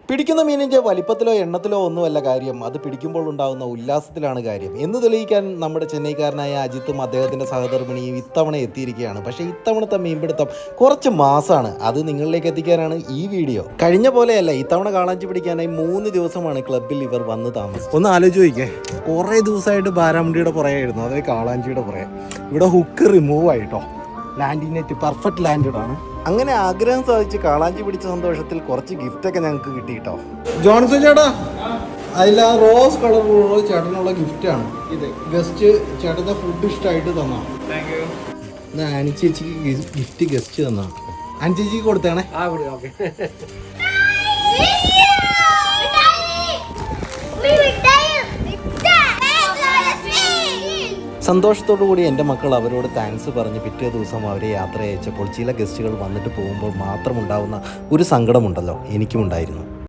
പിടിക്കുന്ന മീനിൻ്റെ വലിപ്പത്തിലോ എണ്ണത്തിലോ ഒന്നുമല്ല കാര്യം, അത് പിടിക്കുമ്പോൾ ഉണ്ടാകുന്ന ഉല്ലാസത്തിലാണ് കാര്യം എന്ന് തെളിയിക്കാൻ നമ്മുടെ ചെന്നൈക്കാരനായ അജിത്തും അദ്ദേഹത്തിൻ്റെ സഹധർമ്മിണിയും ഇത്തവണ എത്തിയിരിക്കുകയാണ്. പക്ഷേ ഇത്തവണത്തെ മീൻപിടുത്തം കുറച്ച് മാസമാണ്, അത് നിങ്ങളിലേക്ക് എത്തിക്കാനാണ് ഈ വീഡിയോ. കഴിഞ്ഞ പോലെയല്ല, ഇത്തവണ കാളാഞ്ചി പിടിക്കാനായി 3 ദിവസമാണ് ക്ലബ്ബിൽ ഇവർ വന്ന് താമസം. ഒന്ന് ആലോചിച്ച് നോക്കിയേ, കുറേ ദിവസമായിട്ട് ബാരാമുണ്ടിയുടെ പുറകെയായിരുന്നു, അതായത് കാളാഞ്ചിയുടെ പുറകെ. ഇവിടെ ഹുക്ക് റിമൂവ് ആയിട്ടോ, ലാൻഡിങ് നെറ്റ് പെർഫെക്റ്റ് ലാൻഡഡ് ആണ്. അങ്ങനെ ആഗ്രഹം സാധിച്ച് കാളാഞ്ചി പിടിച്ച സന്തോഷത്തിൽ കുറച്ച് ഗിഫ്റ്റൊക്കെ ഞങ്ങൾക്ക് കിട്ടി കേട്ടോ. ജോൺസൺ ചേട്ടാ, അതിൽ ആ റോസ് കളറുള്ള ചേട്ടനുള്ള ഗിഫ്റ്റാണ് ഇത്. ഗസ്റ്റ് ചേട്ടൻ്റെ ഫുഡ് ഇഷ്ടമായിട്ട് തന്നാ. ആനി ചേച്ചിക്ക് ഗിഫ്റ്റ് ഗസ്റ്റ് തന്നാ. ആനി ചേച്ചിക്ക് കൊടുത്തേണേ. സന്തോഷത്തോടു കൂടി എൻ്റെ മക്കൾ അവരോട് താങ്ക്സ് പറഞ്ഞ് പിറ്റേ ദിവസം അവരെ യാത്ര അയച്ചപ്പോൾ ചില ഗസ്റ്റുകൾ വന്നിട്ട് പോകുമ്പോൾ മാത്രമുണ്ടാവുന്ന ഒരു സങ്കടമുണ്ടല്ലോ, എനിക്കുമുണ്ടായിരുന്നു.